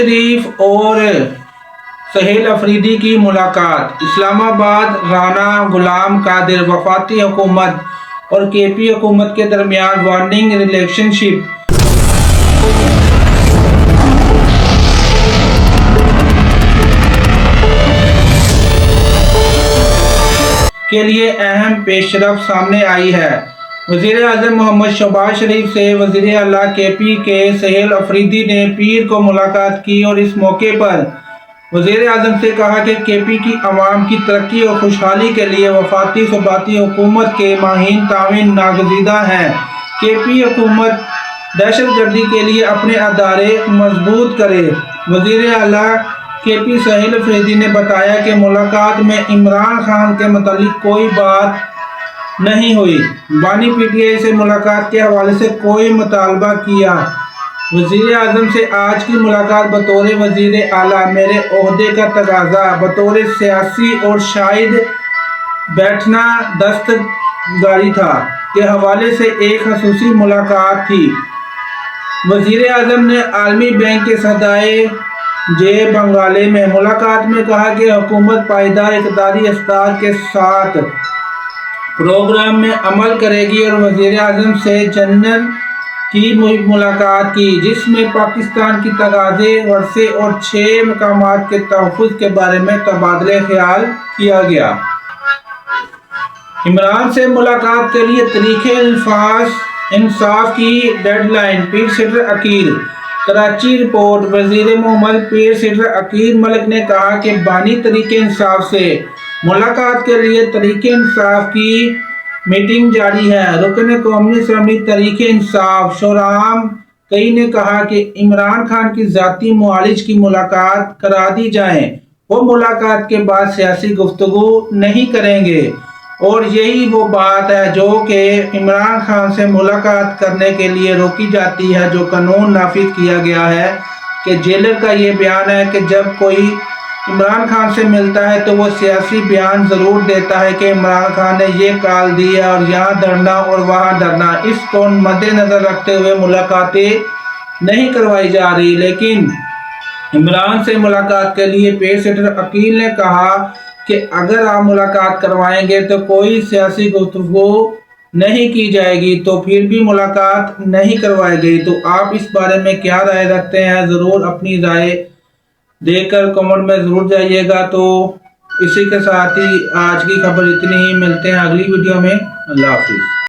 शरीफ और सहेल अफरीदी की मुलाकात। इस्लामाबाद राना गुलाम कादिर वफाती हुकूमत और केपी हुकूमत के दरमियान वार्निंग रिलेशनशिप के लिए अहम पेशरफ सामने आई है। वज़ीर आज़म मोहम्मद शहबाज शरीफ से वज़ीर आला केपी के सहेल अफरीदी ने पीर को मुलाकात की और इस मौके पर वज़ीर आज़म से कहा कि केपी की आवाम की तरक्की और खुशहाली के लिए वफाती सूबाती हुकूमत के माहीन तामीन नागज़ीदा हैं। केपी हुकूमत दहशतगर्दी के लिए अपने अदारे मजबूत करे। वज़ीर आला केपी सहेल अफरीदी ने बताया कि मुलाकात में इमरान खान के मुतालिक कोई बात नहीं हुई। बानी पीटीआई से मुलाकात के हवाले से कोई मुतालबा किया। वज़ीर आज़म से आज की मुलाकात बतौर वज़ीर आला मेरे ओहदे का तकाज़ा, बतौर सियासी और शायद बैठना दस्तगारी था के हवाले से एक खसूसी मुलाकात थी। वज़ीर आज़म ने आलमी बैंक के सदाए जे बंगाले में मुलाकात में कहा कि हुकूमत पायदार इक़्तिदारी अस्तार के साथ प्रोग्राम में अमल करेगी और वज़ीर आज़म से जनरल की मुलाकात की, जिसमें पाकिस्तान की तगाज़े वर्से और 6 मकामात के तहफ़्फ़ुज़ के बारे में तबादले ख्याल किया गया। इमरान से मुलाकात के लिए तरीक़े इंसाफ की डेडलाइन। पीर सेक्टर अकील कराची रिपोर्ट। वज़ीर मोहम्मद पीर सेक्टर अकील मलिक ने कहा कि बानी तरीक़े इंसाफ से मुलाकात के लिए तरीक़े इंसाफ की मीटिंग जारी है। रुकन कौमी असम्बली तरीक़े इंसाफ शोराम कई ने कहा कि इमरान खान की ज़ाती मुआलिज की मुलाकात करा दी जाए। वो मुलाकात के बाद सियासी गुफ्तगू नहीं करेंगे और यही वो बात है जो कि इमरान खान से मुलाकात करने के लिए रोकी जाती है, जो कानून नाफिज किया गया है। कि जेलर का ये बयान है कि जब कोई इमरान खान से मिलता है तो वो सियासी बयान ज़रूर देता है कि इमरान खान ने ये कॉल दी है और यहाँ धरना और वहाँ धरना। इसको मद्देनज़र रखते हुए मुलाकातें नहीं करवाई जा रही। लेकिन इमरान से मुलाकात के लिए पीर सेक्टर अकील ने कहा कि अगर आप मुलाकात करवाएंगे तो कोई सियासी गुफ्तगू नहीं की जाएगी, तो फिर भी मुलाकात नहीं करवाई गई। तो आप इस बारे में क्या राय रखते हैं? ज़रूर अपनी राय देकर कमेंट में ज़रूर जाइएगा। तो इसी के साथ ही आज की खबर इतनी ही। मिलते हैं अगली वीडियो में। अल्लाह हाफिज़।